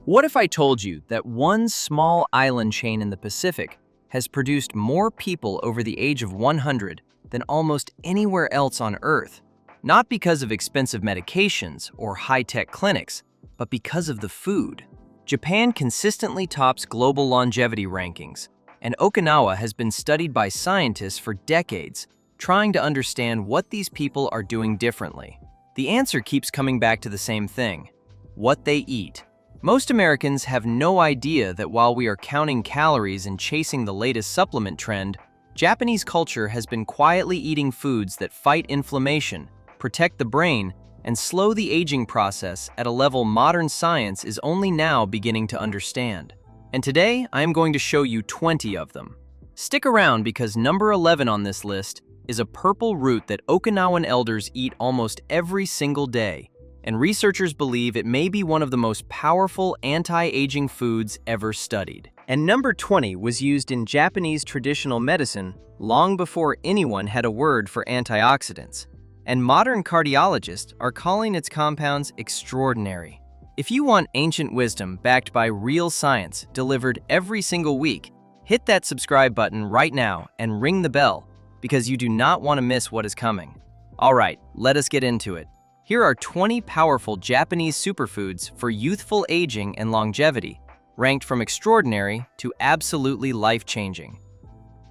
What if I told you that one small island chain in the Pacific has produced more people over the age of 100 than almost anywhere else on Earth? Not because of expensive medications or high-tech clinics, but because of the food. Japan consistently tops global longevity rankings, and Okinawa has been studied by scientists for decades, trying to understand what these people are doing differently. The answer keeps coming back to the same thing: what they eat. Most Americans have no idea that while we are counting calories and chasing the latest supplement trend, Japanese culture has been quietly eating foods that fight inflammation, protect the brain, and slow the aging process at a level modern science is only now beginning to understand. And today, I am going to show you 20 of them. Stick around because number 11 on this list is a purple root that Okinawan elders eat almost every single day, and researchers believe it may be one of the most powerful anti-aging foods ever studied. And number 20 was used in Japanese traditional medicine long before anyone had a word for antioxidants, and modern cardiologists are calling its compounds extraordinary. If you want ancient wisdom backed by real science delivered every single week, hit that subscribe button right now and ring the bell, because you do not want to miss what is coming. All right, let us get into it. Here are 20 powerful Japanese superfoods for youthful aging and longevity, ranked from extraordinary to absolutely life-changing.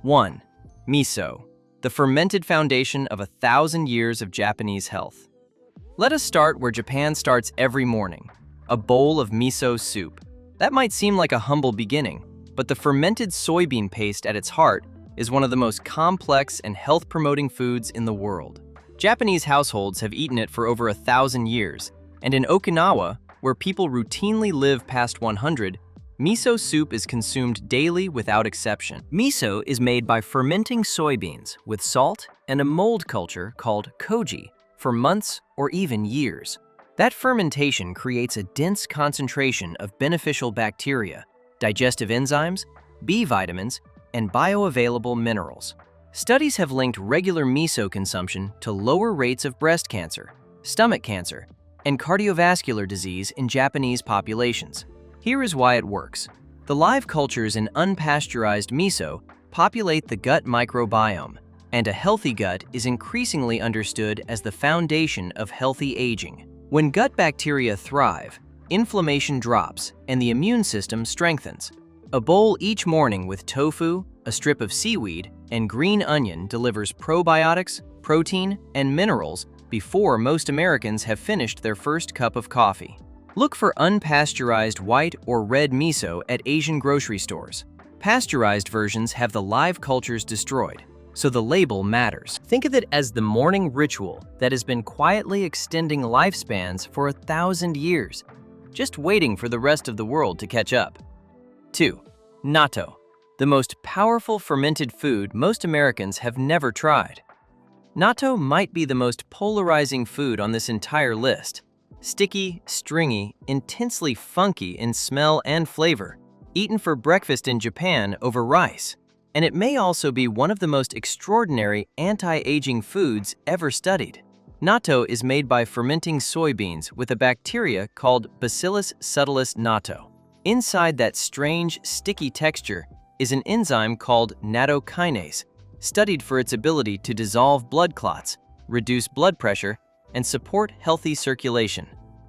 1. Miso, the fermented foundation of 1,000 years of Japanese health. Let us start where Japan starts every morning: a bowl of miso soup. That might seem like a humble beginning, but the fermented soybean paste at its heart is one of the most complex and health-promoting foods in the world. Japanese households have eaten it for over 1,000 years, and in Okinawa, where people routinely live past 100, miso soup is consumed daily without exception. Miso is made by fermenting soybeans with salt and a mold culture called koji for months or even years. That fermentation creates a dense concentration of beneficial bacteria, digestive enzymes, B vitamins, and bioavailable minerals. Studies have linked regular miso consumption to lower rates of breast cancer, stomach cancer, and cardiovascular disease in Japanese populations. Here is why it works. The live cultures in unpasteurized miso populate the gut microbiome, and a healthy gut is increasingly understood as the foundation of healthy aging. When gut bacteria thrive, inflammation drops and the immune system strengthens. A bowl each morning with tofu, a strip of seaweed, and green onion delivers probiotics, protein, and minerals before most Americans have finished their first cup of coffee. Look for unpasteurized white or red miso at Asian grocery stores. Pasteurized versions have the live cultures destroyed, so the label matters. Think of it as the morning ritual that has been quietly extending lifespans for 1,000 years, just waiting for the rest of the world to catch up. 2. Natto, the most powerful fermented food most Americans have never tried. Natto might be the most polarizing food on this entire list. Sticky, stringy, intensely funky in smell and flavor, eaten for breakfast in Japan over rice. And it may also be one of the most extraordinary anti-aging foods ever studied. Natto is made by fermenting soybeans with a bacteria called Bacillus subtilis natto. Inside that strange, sticky texture is an enzyme called nattokinase, studied for its ability to dissolve blood clots, reduce blood pressure, and support healthy circulation.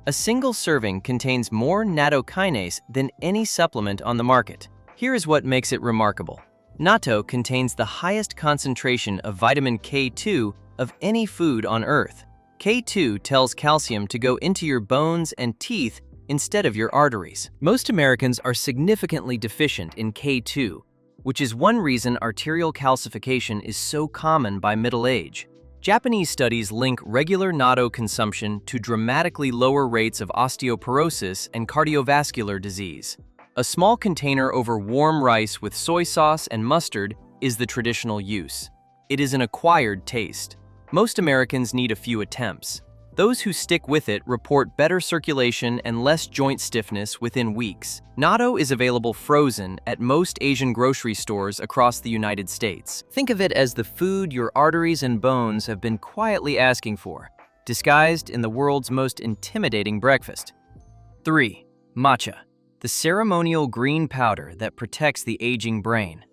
A single serving contains more nattokinase than any supplement on the market. Here is what makes it remarkable. Natto contains the highest concentration of vitamin K2 of any food on Earth. K2 tells calcium to go into your bones and teeth instead of your arteries. Most Americans are significantly deficient in K2, which is one reason arterial calcification is so common by middle age. Japanese studies link regular natto consumption to dramatically lower rates of osteoporosis and cardiovascular disease. A small container over warm rice with soy sauce and mustard is the traditional use. It is an acquired taste. Most Americans need a few attempts. Those who stick with it report better circulation and less joint stiffness within weeks. Natto is available frozen at most Asian grocery stores across the United States. Think of it as the food your arteries and bones have been quietly asking for, disguised in the world's most intimidating breakfast. 3. Matcha, the ceremonial green powder that protects the aging brain.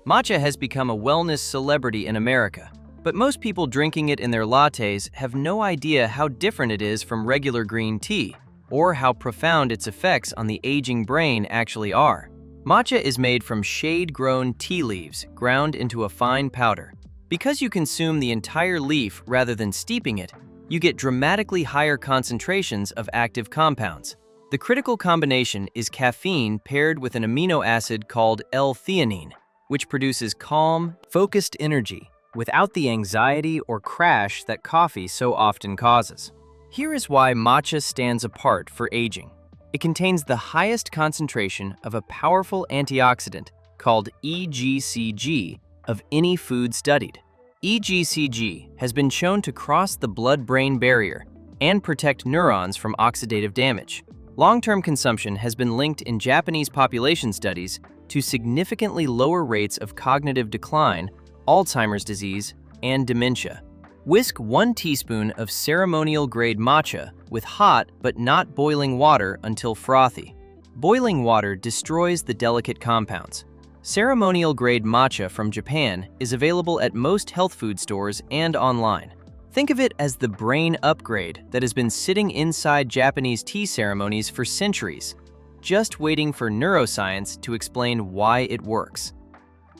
Matcha has become a wellness celebrity in America, but most people drinking it in their lattes have no idea how different it is from regular green tea, or how profound its effects on the aging brain actually are. Matcha is made from shade-grown tea leaves ground into a fine powder. Because you consume the entire leaf rather than steeping it, you get dramatically higher concentrations of active compounds. The critical combination is caffeine paired with an amino acid called L-theanine, which produces calm, focused energy without the anxiety or crash that coffee so often causes. Here is why matcha stands apart for aging. It contains the highest concentration of a powerful antioxidant called EGCG of any food studied. EGCG has been shown to cross the blood-brain barrier and protect neurons from oxidative damage. Long-term consumption has been linked in Japanese population studies to significantly lower rates of cognitive decline, Alzheimer's disease, and dementia. Whisk 1 teaspoon of ceremonial-grade matcha with hot but not boiling water until frothy. Boiling water destroys the delicate compounds. Ceremonial-grade matcha from Japan is available at most health food stores and online. Think of it as the brain upgrade that has been sitting inside Japanese tea ceremonies for centuries, just waiting for neuroscience to explain why it works.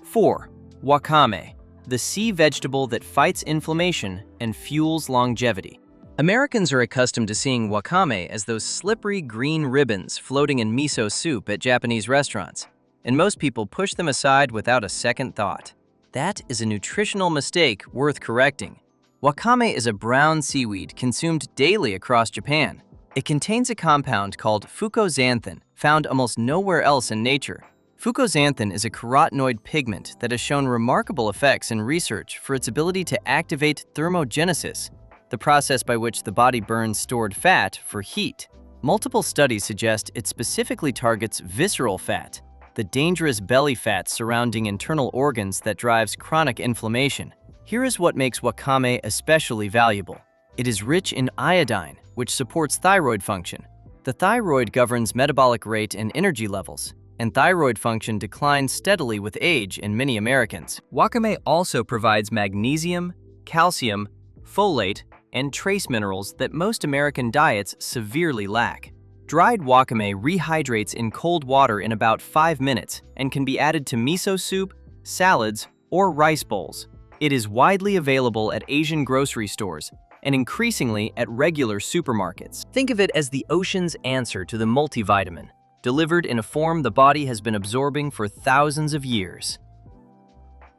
4. Wakame, the sea vegetable that fights inflammation and fuels longevity. Americans are accustomed to seeing wakame as those slippery green ribbons floating in miso soup at Japanese restaurants, and most people push them aside without a second thought. That is a nutritional mistake worth correcting. Wakame is a brown seaweed consumed daily across Japan. It contains a compound called fucoxanthin, found almost nowhere else in nature. Fucoxanthin is a carotenoid pigment that has shown remarkable effects in research for its ability to activate thermogenesis, the process by which the body burns stored fat for heat. Multiple studies suggest it specifically targets visceral fat, the dangerous belly fat surrounding internal organs that drives chronic inflammation. Here is what makes wakame especially valuable. It is rich in iodine, which supports thyroid function. The thyroid governs metabolic rate and energy levels, and thyroid function declines steadily with age in many Americans. Wakame also provides magnesium, calcium, folate, and trace minerals that most American diets severely lack. Dried wakame rehydrates in cold water in about 5 minutes and can be added to miso soup, salads, or rice bowls. It is widely available at Asian grocery stores and increasingly at regular supermarkets. Think of it as the ocean's answer to the multivitamin, delivered in a form the body has been absorbing for thousands of years.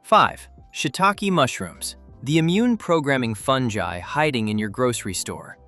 5. Shiitake mushrooms, the immune-programming fungi hiding in your grocery store.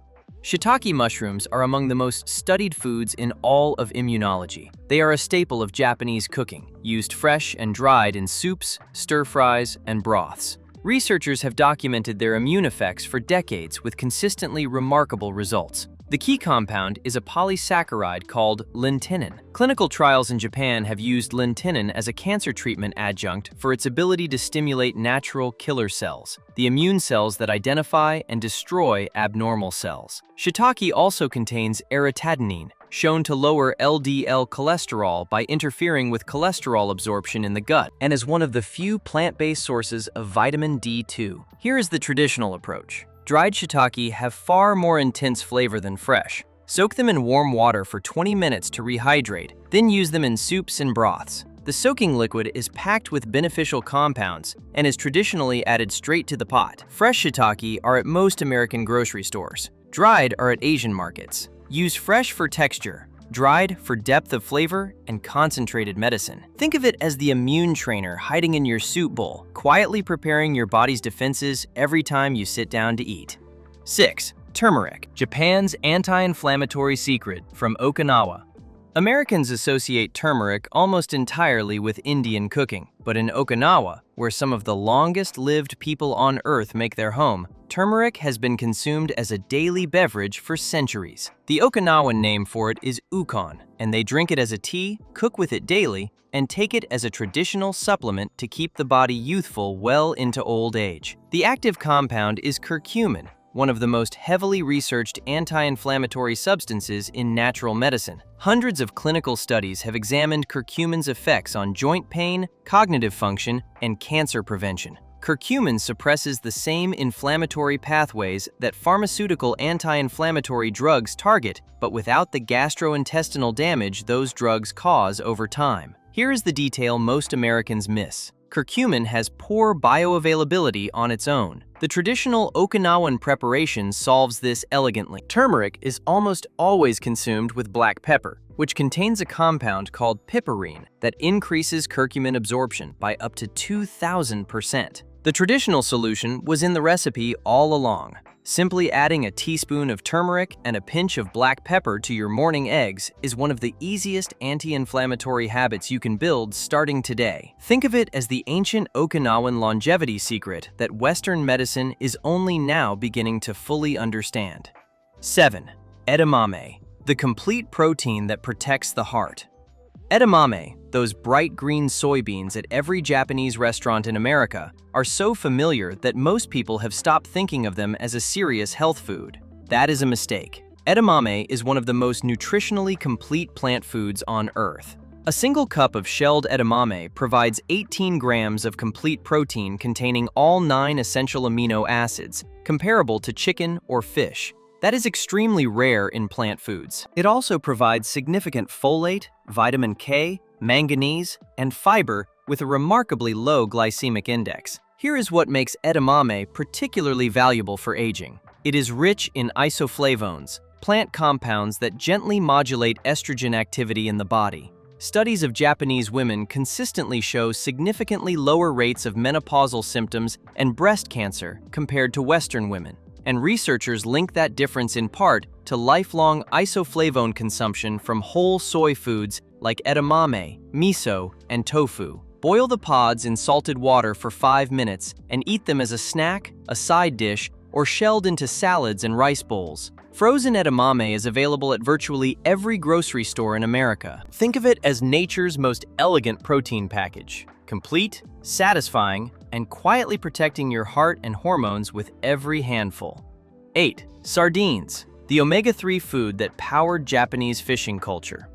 Shiitake mushrooms are among the most studied foods in all of immunology. They are a staple of Japanese cooking, used fresh and dried in soups, stir-fries, and broths. Researchers have documented their immune effects for decades with consistently remarkable results. The key compound is a polysaccharide called lentinin. Clinical trials in Japan have used lentinin as a cancer treatment adjunct for its ability to stimulate natural killer cells, the immune cells that identify and destroy abnormal cells. Shiitake also contains aritadenine, shown to lower LDL cholesterol by interfering with cholesterol absorption in the gut, and is one of the few plant-based sources of vitamin D2. Here is the traditional approach. Dried shiitake have far more intense flavor than fresh. Soak them in warm water for 20 minutes to rehydrate, then use them in soups and broths. The soaking liquid is packed with beneficial compounds and is traditionally added straight to the pot. Fresh shiitake are at most American grocery stores. Dried are at Asian markets. Use fresh for texture, dried for depth of flavor and concentrated medicine. Think of it as the immune trainer hiding in your soup bowl, quietly preparing your body's defenses every time you sit down to eat. 6. Turmeric, Japan's anti-inflammatory secret from Okinawa. Americans associate turmeric almost entirely with Indian cooking, but in Okinawa, where some of the longest-lived people on Earth make their home, turmeric has been consumed as a daily beverage for centuries. The Okinawan name for it is ukon, and they drink it as a tea, cook with it daily, and take it as a traditional supplement to keep the body youthful well into old age. The active compound is curcumin, one of the most heavily researched anti-inflammatory substances in natural medicine. Hundreds of clinical studies have examined curcumin's effects on joint pain, cognitive function, and cancer prevention. Curcumin suppresses the same inflammatory pathways that pharmaceutical anti-inflammatory drugs target, but without the gastrointestinal damage those drugs cause over time. Here is the detail most Americans miss. Curcumin has poor bioavailability on its own. The traditional Okinawan preparation solves this elegantly. Turmeric is almost always consumed with black pepper, which contains a compound called piperine that increases curcumin absorption by up to 2,000%. The traditional solution was in the recipe all along. Simply adding a teaspoon of turmeric and a pinch of black pepper to your morning eggs is one of the easiest anti-inflammatory habits you can build starting today. Think of it as the ancient Okinawan longevity secret that Western medicine is only now beginning to fully understand. 7. Edamame, the complete protein that protects the heart. Edamame, those bright green soybeans at every Japanese restaurant in America, are so familiar that most people have stopped thinking of them as a serious health food. That is a mistake. Edamame is one of the most nutritionally complete plant foods on Earth. A single cup of shelled edamame provides 18 grams of complete protein containing all 9 essential amino acids, comparable to chicken or fish. That is extremely rare in plant foods. It also provides significant folate, vitamin K, manganese, and fiber with a remarkably low glycemic index. Here is what makes edamame particularly valuable for aging. It is rich in isoflavones, plant compounds that gently modulate estrogen activity in the body. Studies of Japanese women consistently show significantly lower rates of menopausal symptoms and breast cancer compared to Western women. And researchers link that difference in part to lifelong isoflavone consumption from whole soy foods like edamame, miso, and tofu. Boil the pods in salted water for 5 minutes and eat them as a snack, a side dish, or shelled into salads and rice bowls. Frozen edamame is available at virtually every grocery store in America. Think of it as nature's most elegant protein package. Complete, satisfying, and quietly protecting your heart and hormones with every handful. 8. Sardines, the omega-3 food that powered Japanese fishing culture.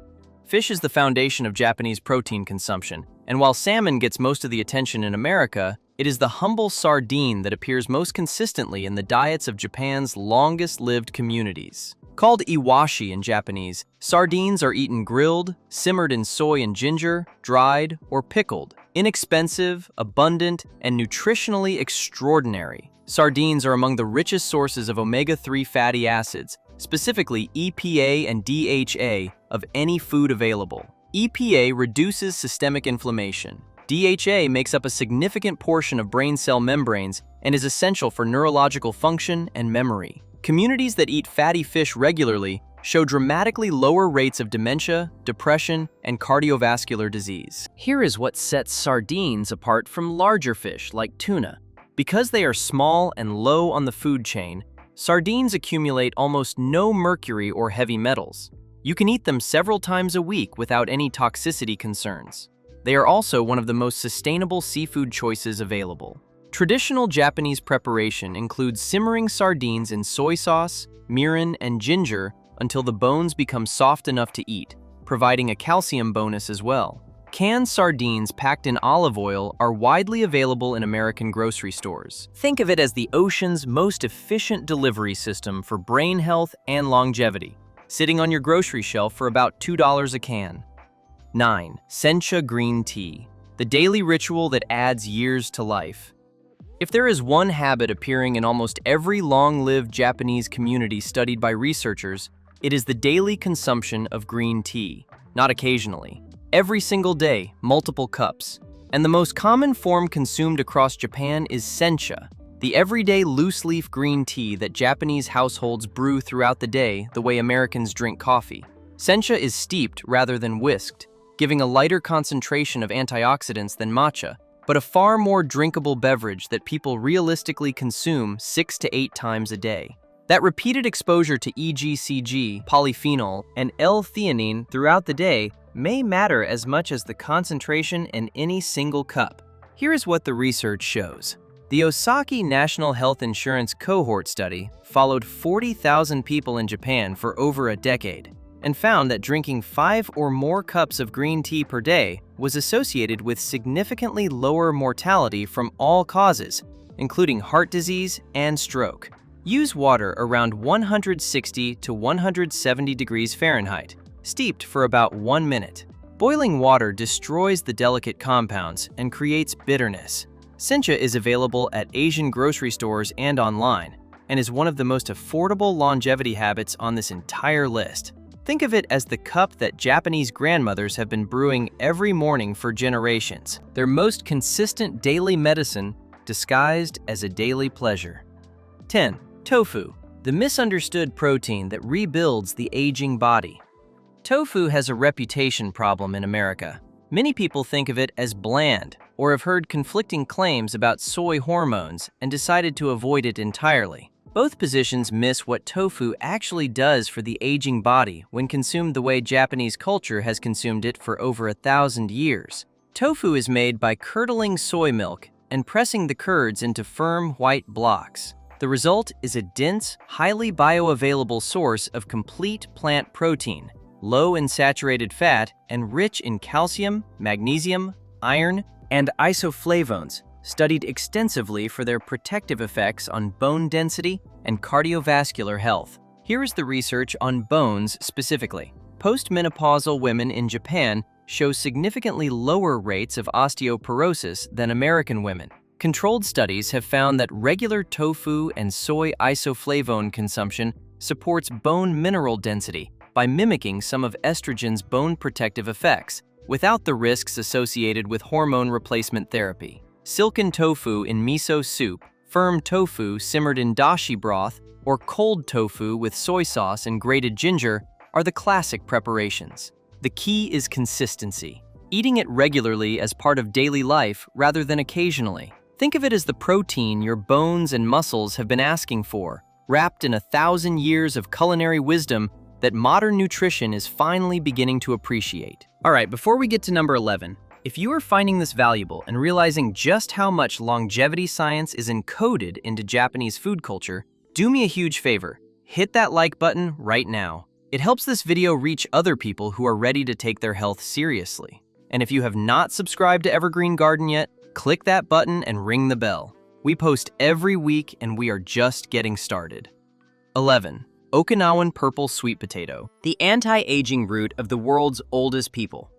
Fish is the foundation of Japanese protein consumption, and while salmon gets most of the attention in America, it is the humble sardine that appears most consistently in the diets of Japan's longest-lived communities. Called iwashi in Japanese, sardines are eaten grilled, simmered in soy and ginger, dried, or pickled. Inexpensive, abundant, and nutritionally extraordinary, sardines are among the richest sources of omega-3 fatty acids, specifically EPA and DHA, of any food available. EPA reduces systemic inflammation. DHA makes up a significant portion of brain cell membranes and is essential for neurological function and memory. Communities that eat fatty fish regularly show dramatically lower rates of dementia, depression, and cardiovascular disease. Here is what sets sardines apart from larger fish like tuna. Because they are small and low on the food chain, sardines accumulate almost no mercury or heavy metals. You can eat them several times a week without any toxicity concerns. They are also one of the most sustainable seafood choices available. Traditional Japanese preparation includes simmering sardines in soy sauce, mirin, and ginger until the bones become soft enough to eat, providing a calcium bonus as well. Canned sardines packed in olive oil are widely available in American grocery stores. Think of it as the ocean's most efficient delivery system for brain health and longevity, sitting on your grocery shelf for about $2 a can. 9. Sencha green tea, the daily ritual that adds years to life. If there is one habit appearing in almost every long-lived Japanese community studied by researchers, it is the daily consumption of green tea, not occasionally. Every single day, multiple cups. And the most common form consumed across Japan is sencha, the everyday loose-leaf green tea that Japanese households brew throughout the day the way Americans drink coffee. Sencha is steeped rather than whisked, giving a lighter concentration of antioxidants than matcha, but a far more drinkable beverage that people realistically consume 6 to 8 times a day. That repeated exposure to EGCG, polyphenol, and L-theanine throughout the day may matter as much as the concentration in any single cup. Here is what the research shows. The Osaka National Health Insurance Cohort Study followed 40,000 people in Japan for over a decade and found that drinking 5 or more cups of green tea per day was associated with significantly lower mortality from all causes, including heart disease and stroke. Use water around 160 to 170 degrees Fahrenheit, steeped for about 1 minute. Boiling water destroys the delicate compounds and creates bitterness. Sencha is available at Asian grocery stores and online, and is one of the most affordable longevity habits on this entire list. Think of it as the cup that Japanese grandmothers have been brewing every morning for generations. Their most consistent daily medicine disguised as a daily pleasure. 10. Tofu, the misunderstood protein that rebuilds the aging body. Tofu has a reputation problem in America. Many people think of it as bland or have heard conflicting claims about soy hormones and decided to avoid it entirely. Both positions miss what tofu actually does for the aging body when consumed the way Japanese culture has consumed it for over 1,000 years. Tofu is made by curdling soy milk and pressing the curds into firm white blocks. The result is a dense, highly bioavailable source of complete plant protein, low in saturated fat, and rich in calcium, magnesium, iron, and isoflavones, studied extensively for their protective effects on bone density and cardiovascular health. Here is the research on bones specifically. Postmenopausal women in Japan show significantly lower rates of osteoporosis than American women. Controlled studies have found that regular tofu and soy isoflavone consumption supports bone mineral density by mimicking some of estrogen's bone protective effects, without the risks associated with hormone replacement therapy. Silken tofu in miso soup, firm tofu simmered in dashi broth, or cold tofu with soy sauce and grated ginger are the classic preparations. The key is consistency, eating it regularly as part of daily life rather than occasionally. Think of it as the protein your bones and muscles have been asking for, wrapped in 1,000 years of culinary wisdom that modern nutrition is finally beginning to appreciate. All right, before we get to number 11, if you are finding this valuable and realizing just how much longevity science is encoded into Japanese food culture, do me a huge favor. Hit that like button right now. It helps this video reach other people who are ready to take their health seriously. And if you have not subscribed to Evergreen Garden yet, click that button and ring the bell. We post every week and we are just getting started. 11. Okinawan purple sweet potato, the anti-aging root of the world's oldest people.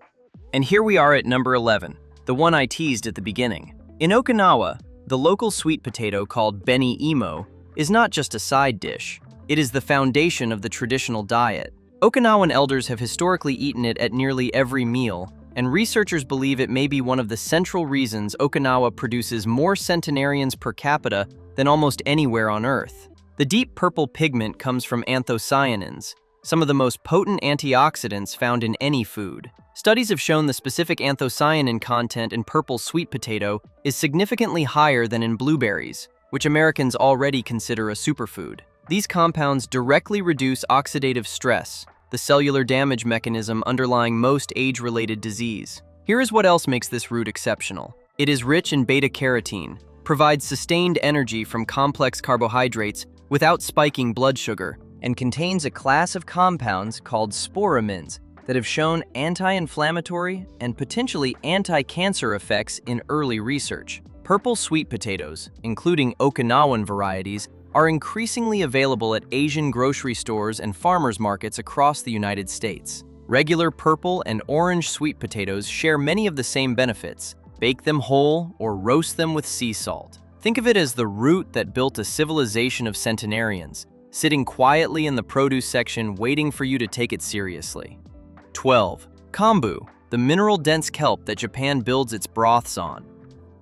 And here we are at number 11, the one I teased at the beginning. In Okinawa, the local sweet potato called beni imo is not just a side dish. It is the foundation of the traditional diet. Okinawan elders have historically eaten it at nearly every meal, and researchers believe it may be one of the central reasons Okinawa produces more centenarians per capita than almost anywhere on Earth. The deep purple pigment comes from anthocyanins, some of the most potent antioxidants found in any food. Studies have shown the specific anthocyanin content in purple sweet potato is significantly higher than in blueberries, which Americans already consider a superfood. These compounds directly reduce oxidative stress, the cellular damage mechanism underlying most age-related disease. Here is what else makes this root exceptional. It is rich in beta-carotene, provides sustained energy from complex carbohydrates without spiking blood sugar, and contains a class of compounds called sporamines that have shown anti-inflammatory and potentially anti-cancer effects in early research. Purple sweet potatoes, including Okinawan varieties, are increasingly available at Asian grocery stores and farmers markets across the United States. Regular purple and orange sweet potatoes share many of the same benefits. Bake them whole or roast them with sea salt. Think of it as the root that built a civilization of centenarians, sitting quietly in the produce section waiting for you to take it seriously. 12. Kombu, the mineral-dense kelp that Japan builds its broths on.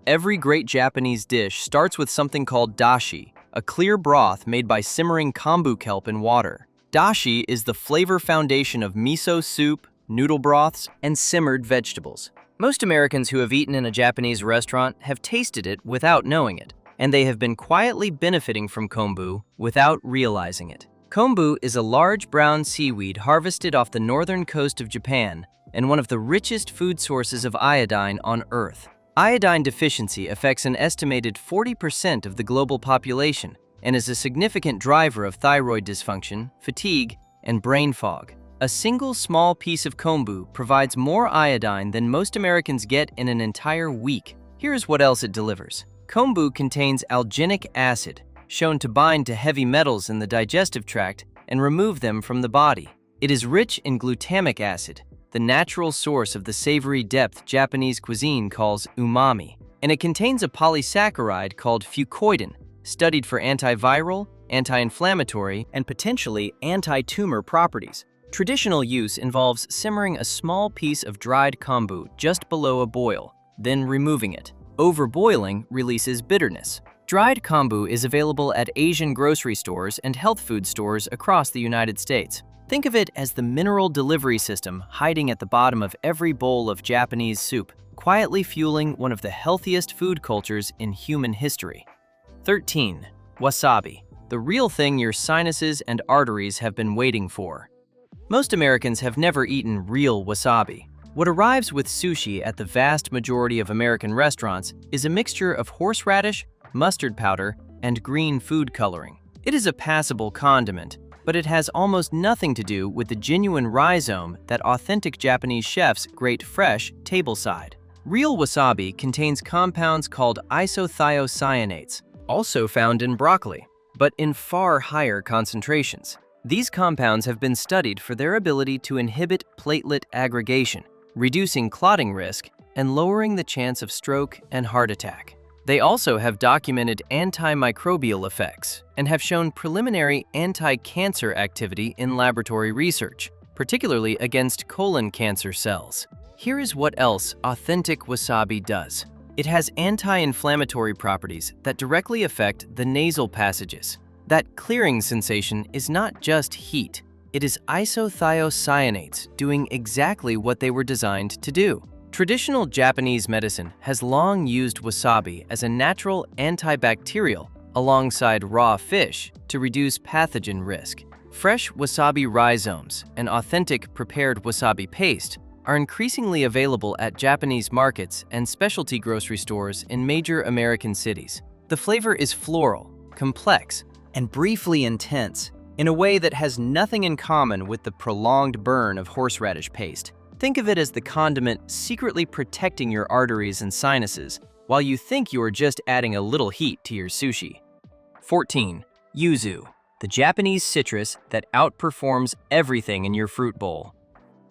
Every great Japanese dish starts with something called dashi, a clear broth made by simmering kombu kelp in water. Dashi is the flavor foundation of miso soup, noodle broths, and simmered vegetables. Most Americans who have eaten in a Japanese restaurant have tasted it without knowing it, and they have been quietly benefiting from kombu without realizing it. Kombu is a large brown seaweed harvested off the northern coast of Japan and one of the richest food sources of iodine on Earth. Iodine deficiency affects an estimated 40% of the global population and is a significant driver of thyroid dysfunction, fatigue, and brain fog. A single small piece of kombu provides more iodine than most Americans get in an entire week. Here's what else it delivers. Kombu contains alginic acid, shown to bind to heavy metals in the digestive tract and remove them from the body. It is rich in glutamic acid, the natural source of the savory depth Japanese cuisine calls umami, and it contains a polysaccharide called fucoidan, studied for antiviral, anti-inflammatory, and potentially anti-tumor properties. Traditional use involves simmering a small piece of dried kombu just below a boil, then removing it. Overboiling releases bitterness. Dried kombu is available at Asian grocery stores and health food stores across the United States. Think of it as the mineral delivery system hiding at the bottom of every bowl of Japanese soup, quietly fueling one of the healthiest food cultures in human history. 13. Wasabi, the real thing your sinuses and arteries have been waiting for. Most Americans have never eaten real wasabi. What arrives with sushi at the vast majority of American restaurants is a mixture of horseradish, mustard powder, and green food coloring. It is a passable condiment, but it has almost nothing to do with the genuine rhizome that authentic Japanese chefs grate fresh tableside. Real wasabi contains compounds called isothiocyanates, also found in broccoli, but in far higher concentrations. These compounds have been studied for their ability to inhibit platelet aggregation, reducing clotting risk and lowering the chance of stroke and heart attack. They also have documented antimicrobial effects and have shown preliminary anti-cancer activity in laboratory research, particularly against colon cancer cells. Here is what else authentic wasabi does. It has anti-inflammatory properties that directly affect the nasal passages. That clearing sensation is not just heat, it is isothiocyanates doing exactly what they were designed to do. Traditional Japanese medicine has long used wasabi as a natural antibacterial alongside raw fish to reduce pathogen risk. Fresh wasabi rhizomes and authentic prepared wasabi paste are increasingly available at Japanese markets and specialty grocery stores in major American cities. The flavor is floral, complex, and briefly intense, in a way that has nothing in common with the prolonged burn of horseradish paste. Think of it as the condiment secretly protecting your arteries and sinuses, while you think you are just adding a little heat to your sushi. 14. Yuzu, the Japanese citrus that outperforms everything in your fruit bowl.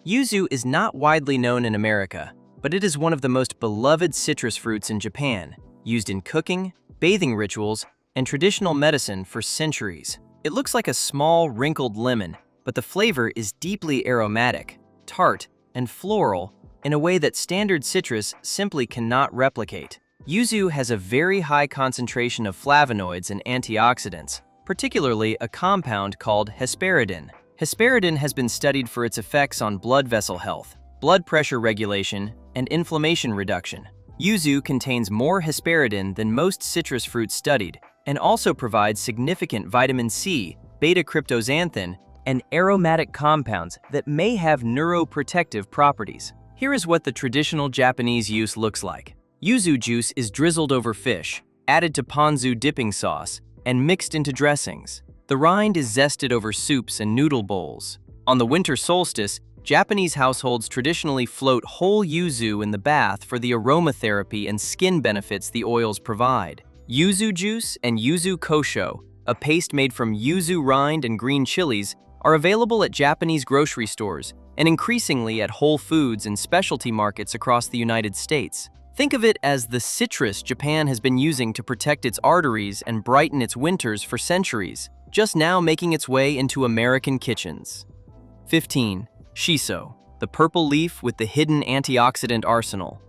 Yuzu is not widely known in America, but it is one of the most beloved citrus fruits in Japan, used in cooking, bathing rituals, and traditional medicine for centuries. It looks like a small, wrinkled lemon, but the flavor is deeply aromatic, tart, and floral in a way that standard citrus simply cannot replicate. Yuzu has a very high concentration of flavonoids and antioxidants, particularly a compound called hesperidin. Hesperidin has been studied for its effects on blood vessel health, blood pressure regulation, and inflammation reduction. Yuzu contains more hesperidin than most citrus fruits studied, and also provides significant vitamin C, beta-cryptoxanthin, and aromatic compounds that may have neuroprotective properties. Here is what the traditional Japanese use looks like. Yuzu juice is drizzled over fish, added to ponzu dipping sauce, and mixed into dressings. The rind is zested over soups and noodle bowls. On the winter solstice, Japanese households traditionally float whole yuzu in the bath for the aromatherapy and skin benefits the oils provide. Yuzu juice and yuzu kosho, a paste made from yuzu rind and green chilies, are available at Japanese grocery stores and increasingly at Whole Foods and specialty markets across the United States. Think of it as the citrus Japan has been using to protect its arteries and brighten its winters for centuries, just now making its way into American kitchens. 15. Shiso, the purple leaf with the hidden antioxidant arsenal.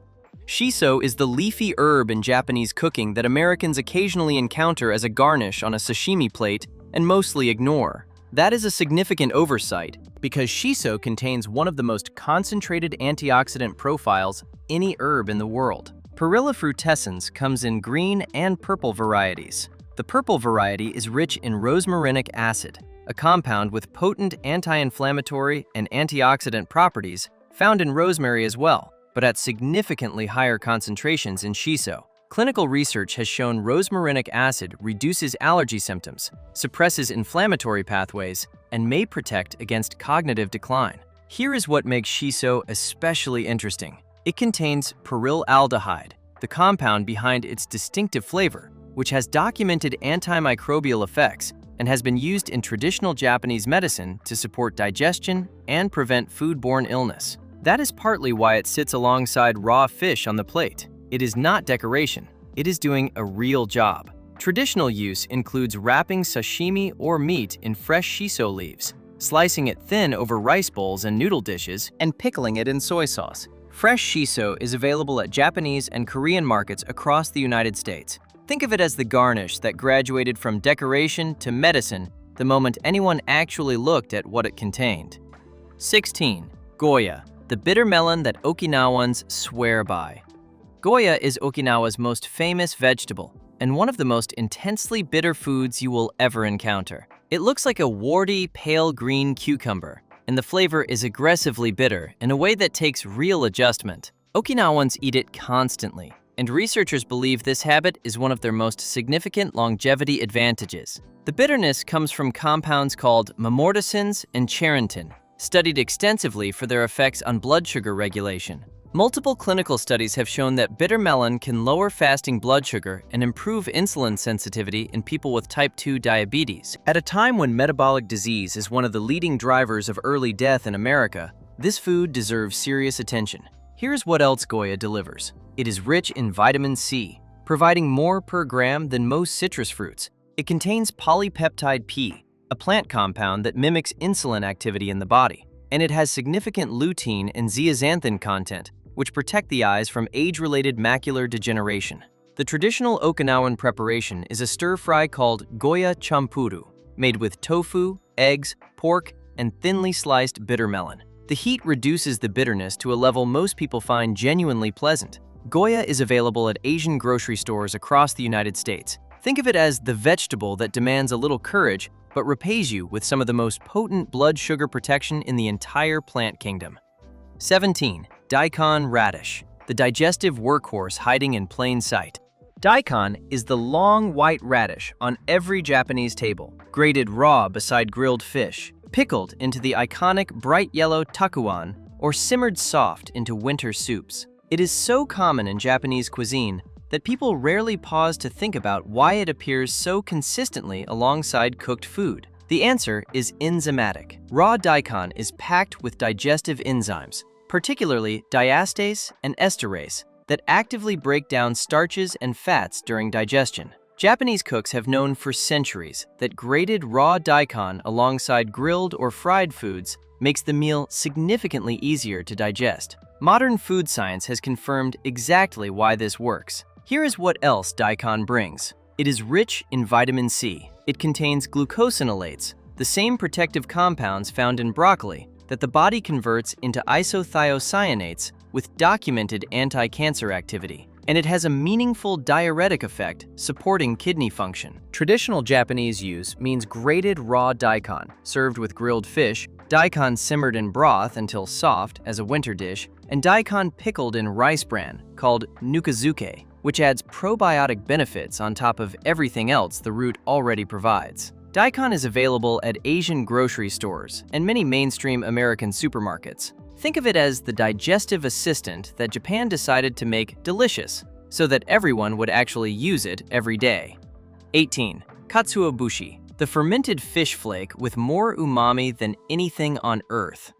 Shiso is the leafy herb in Japanese cooking that Americans occasionally encounter as a garnish on a sashimi plate and mostly ignore. That is a significant oversight, because shiso contains one of the most concentrated antioxidant profiles any herb in the world. Perilla frutescens comes in green and purple varieties. The purple variety is rich in rosmarinic acid, a compound with potent anti-inflammatory and antioxidant properties found in rosemary as well, but at significantly higher concentrations in shiso. Clinical research has shown rosmarinic acid reduces allergy symptoms, suppresses inflammatory pathways, and may protect against cognitive decline. Here is what makes shiso especially interesting. It contains perylaldehyde, the compound behind its distinctive flavor, which has documented antimicrobial effects and has been used in traditional Japanese medicine to support digestion and prevent foodborne illness. That is partly why it sits alongside raw fish on the plate. It is not decoration. It is doing a real job. Traditional use includes wrapping sashimi or meat in fresh shiso leaves, slicing it thin over rice bowls and noodle dishes, and pickling it in soy sauce. Fresh shiso is available at Japanese and Korean markets across the United States. Think of it as the garnish that graduated from decoration to medicine the moment anyone actually looked at what it contained. 16. Goya, the bitter melon that Okinawans swear by. Goya is Okinawa's most famous vegetable and one of the most intensely bitter foods you will ever encounter. It looks like a warty, pale green cucumber, and the flavor is aggressively bitter in a way that takes real adjustment. Okinawans eat it constantly, and researchers believe this habit is one of their most significant longevity advantages. The bitterness comes from compounds called memorticins and charantin, studied extensively for their effects on blood sugar regulation. Multiple clinical studies have shown that bitter melon can lower fasting blood sugar and improve insulin sensitivity in people with type 2 diabetes. At a time when metabolic disease is one of the leading drivers of early death in America, this food deserves serious attention. Here's what else Goya delivers. It is rich in vitamin C, providing more per gram than most citrus fruits. It contains polypeptide P, a plant compound that mimics insulin activity in the body, and it has significant lutein and zeaxanthin content, which protect the eyes from age-related macular degeneration. The traditional Okinawan preparation is a stir-fry called Goya champuru, made with tofu, eggs, pork, and thinly sliced bitter melon. The heat reduces the bitterness to a level most people find genuinely pleasant. Goya is available at Asian grocery stores across the United States. Think of it as the vegetable that demands a little courage but repays you with some of the most potent blood sugar protection in the entire plant kingdom. 17. Daikon radish, the digestive workhorse hiding in plain sight. Daikon is the long white radish on every Japanese table, grated raw beside grilled fish, pickled into the iconic bright yellow takuan, or simmered soft into winter soups. It is so common in Japanese cuisine that people rarely pause to think about why it appears so consistently alongside cooked food. The answer is enzymatic. Raw daikon is packed with digestive enzymes, particularly diastase and esterase, that actively break down starches and fats during digestion. Japanese cooks have known for centuries that grated raw daikon alongside grilled or fried foods makes the meal significantly easier to digest. Modern food science has confirmed exactly why this works. Here is what else daikon brings. It is rich in vitamin C. It contains glucosinolates, the same protective compounds found in broccoli that the body converts into isothiocyanates with documented anti-cancer activity. And it has a meaningful diuretic effect, supporting kidney function. Traditional Japanese use means grated raw daikon, served with grilled fish, daikon simmered in broth until soft as a winter dish, and daikon pickled in rice bran, called nukazuke, which adds probiotic benefits on top of everything else the root already provides. Daikon is available at Asian grocery stores and many mainstream American supermarkets. Think of it as the digestive assistant that Japan decided to make delicious, so that everyone would actually use it every day. 18. Katsuobushi, the fermented fish flake with more umami than anything on earth.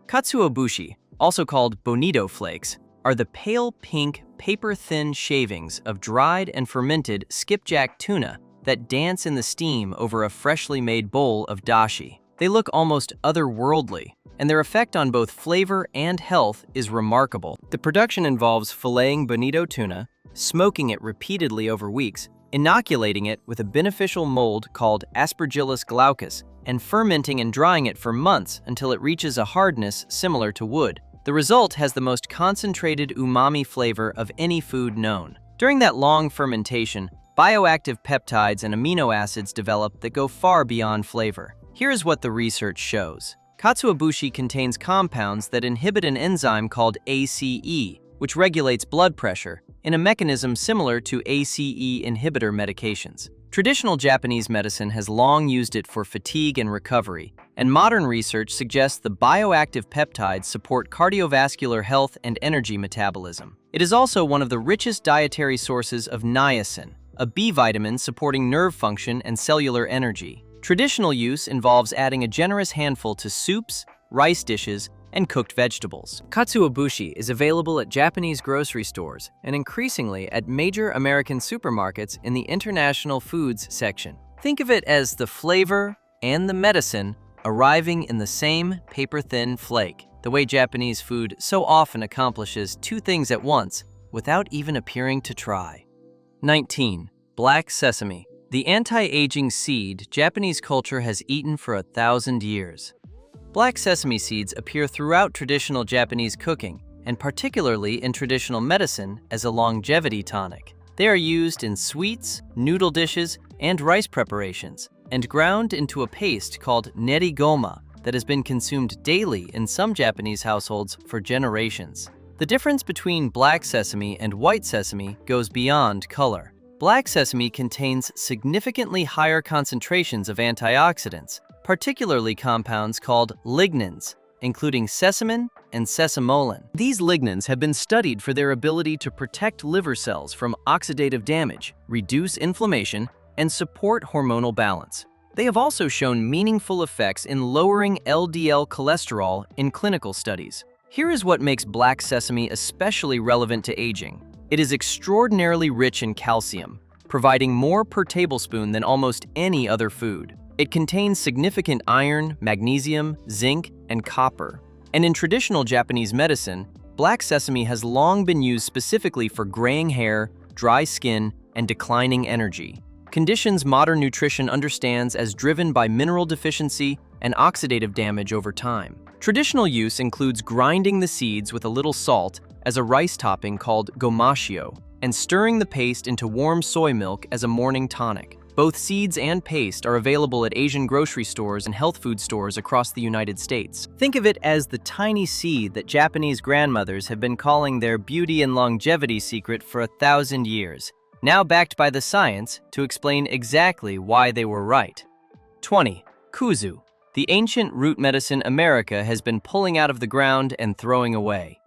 Katsuobushi, also called bonito flakes, are the pale pink, paper-thin shavings of dried and fermented skipjack tuna that dance in the steam over a freshly made bowl of dashi. They look almost otherworldly, and their effect on both flavor and health is remarkable. The production involves filleting bonito tuna, smoking it repeatedly over weeks, inoculating it with a beneficial mold called Aspergillus glaucus, and fermenting and drying it for months until it reaches a hardness similar to wood. The result has the most concentrated umami flavor of any food known. During that long fermentation, bioactive peptides and amino acids develop that go far beyond flavor. Here's what the research shows. Katsuobushi contains compounds that inhibit an enzyme called ACE, which regulates blood pressure in a mechanism similar to ACE inhibitor medications. Traditional Japanese medicine has long used it for fatigue and recovery, and modern research suggests the bioactive peptides support cardiovascular health and energy metabolism. It is also one of the richest dietary sources of niacin, a B vitamin supporting nerve function and cellular energy. Traditional use involves adding a generous handful to soups, rice dishes, and cooked vegetables. Katsuobushi is available at Japanese grocery stores and increasingly at major American supermarkets in the international foods section. Think of it as the flavor and the medicine arriving in the same paper-thin flake, the way Japanese food so often accomplishes two things at once without even appearing to try. 19. Black sesame. The anti-aging seed Japanese culture has eaten for 1,000 years. Black sesame seeds appear throughout traditional Japanese cooking, and particularly in traditional medicine as a longevity tonic. They are used in sweets, noodle dishes, and rice preparations, and ground into a paste called nerigoma that has been consumed daily in some Japanese households for generations. The difference between black sesame and white sesame goes beyond color. Black sesame contains significantly higher concentrations of antioxidants, particularly compounds called lignans, including sesamin and sesamolin. These lignans have been studied for their ability to protect liver cells from oxidative damage, reduce inflammation, and support hormonal balance. They have also shown meaningful effects in lowering LDL cholesterol in clinical studies. Here is what makes black sesame especially relevant to aging. It is extraordinarily rich in calcium, providing more per tablespoon than almost any other food. It contains significant iron, magnesium, zinc, and copper. And in traditional Japanese medicine, black sesame has long been used specifically for graying hair, dry skin, and declining energy, conditions modern nutrition understands as driven by mineral deficiency and oxidative damage over time. Traditional use includes grinding the seeds with a little salt as a rice topping called gomashio, and stirring the paste into warm soy milk as a morning tonic. Both seeds and paste are available at Asian grocery stores and health food stores across the United States. Think of it as the tiny seed that Japanese grandmothers have been calling their beauty and longevity secret for 1,000 years, now backed by the science to explain exactly why they were right. 20. Kuzu, the ancient root medicine America has been pulling out of the ground and throwing away.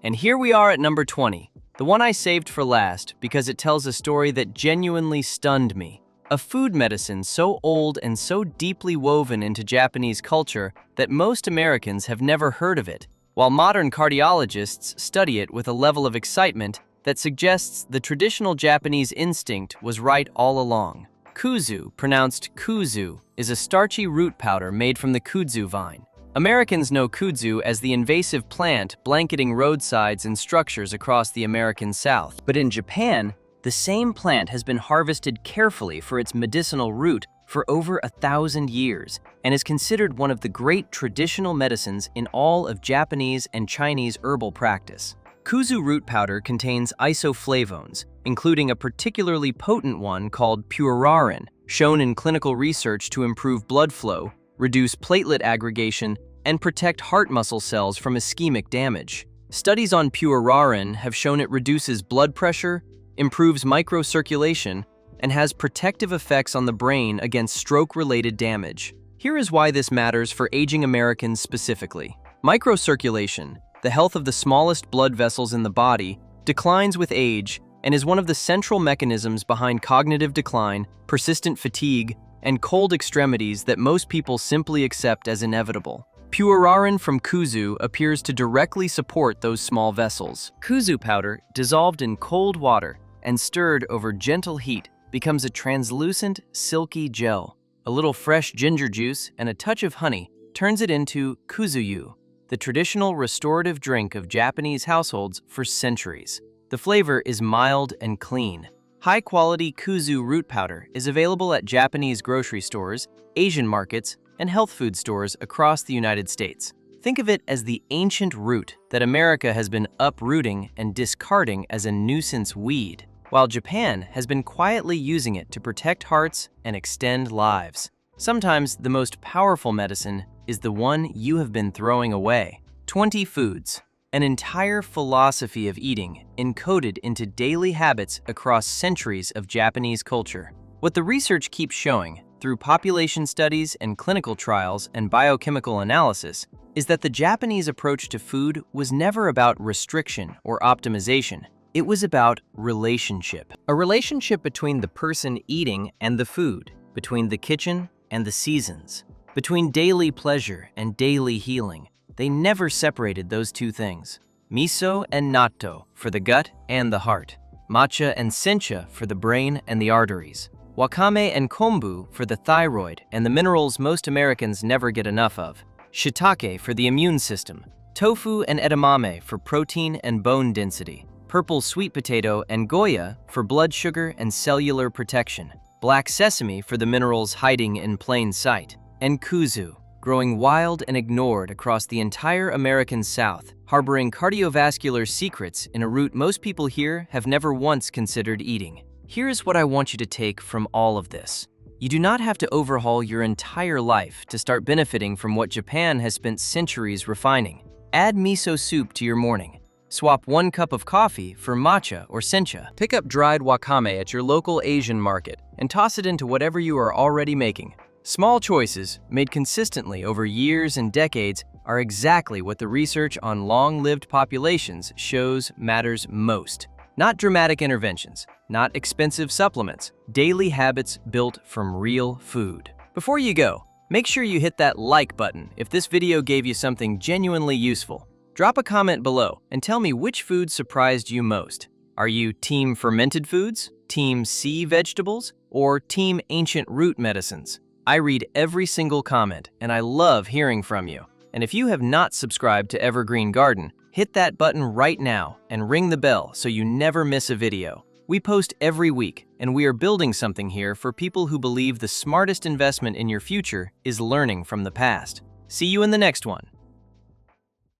And here we are at number 20, the one I saved for last because it tells a story that genuinely stunned me. A food medicine so old and so deeply woven into Japanese culture that most Americans have never heard of it, while modern cardiologists study it with a level of excitement that suggests the traditional Japanese instinct was right all along. Kuzu, pronounced kuzu, is a starchy root powder made from the kudzu vine. Americans know kudzu as the invasive plant blanketing roadsides and structures across the American South. But in Japan, the same plant has been harvested carefully for its medicinal root for over 1,000 years and is considered one of the great traditional medicines in all of Japanese and Chinese herbal practice. Kuzu root powder contains isoflavones, including a particularly potent one called purararin, shown in clinical research to improve blood flow, reduce platelet aggregation, and protect heart muscle cells from ischemic damage. Studies on purararin have shown it reduces blood pressure, improves microcirculation, and has protective effects on the brain against stroke-related damage. Here is why this matters for aging Americans specifically. Microcirculation, the health of the smallest blood vessels in the body, declines with age and is one of the central mechanisms behind cognitive decline, persistent fatigue, and cold extremities that most people simply accept as inevitable. Purararin from kuzu appears to directly support those small vessels. Kuzu powder, dissolved in cold water and stirred over gentle heat, becomes a translucent, silky gel. A little fresh ginger juice and a touch of honey turns it into kuzuyu, the traditional restorative drink of Japanese households for centuries. The flavor is mild and clean. High-quality kuzu root powder is available at Japanese grocery stores, Asian markets, and health food stores across the United States. Think of it as the ancient root that America has been uprooting and discarding as a nuisance weed, while Japan has been quietly using it to protect hearts and extend lives. Sometimes the most powerful medicine is the one you have been throwing away. 20 foods. an entire philosophy of eating encoded into daily habits across centuries of Japanese culture. What the research keeps showing, through population studies and clinical trials and biochemical analysis, is that the Japanese approach to food was never about restriction or optimization. It was about relationship. A relationship between the person eating and the food, between the kitchen and the seasons, between daily pleasure and daily healing. They never separated those two things. Miso and natto for the gut and the heart. Matcha and sencha for the brain and the arteries. Wakame and kombu for the thyroid and the minerals most Americans never get enough of. Shiitake for the immune system. Tofu and edamame for protein and bone density. Purple sweet potato and goya for blood sugar and cellular protection. Black sesame for the minerals hiding in plain sight. And kuzu, growing wild and ignored across the entire American South, harboring cardiovascular secrets in a route most people here have never once considered eating. Here's what I want you to take from all of this. You do not have to overhaul your entire life to start benefiting from what Japan has spent centuries refining. Add miso soup to your morning. Swap 1 cup of coffee for matcha or sencha. Pick up dried wakame at your local Asian market and toss it into whatever you are already making. Small choices, made consistently over years and decades, are exactly what the research on long-lived populations shows matters most. Not dramatic interventions, not expensive supplements, daily habits built from real food. Before you go, make sure you hit that like button if this video gave you something genuinely useful. Drop a comment below and tell me which food surprised you most. Are you team fermented foods, team sea vegetables, or team ancient root medicines? I read every single comment and I love hearing from you. And if you have not subscribed to Evergreen Garden, hit that button right now and ring the bell so you never miss a video. We post every week, and we are building something here for people who believe the smartest investment in your future is learning from the past. See you in the next one.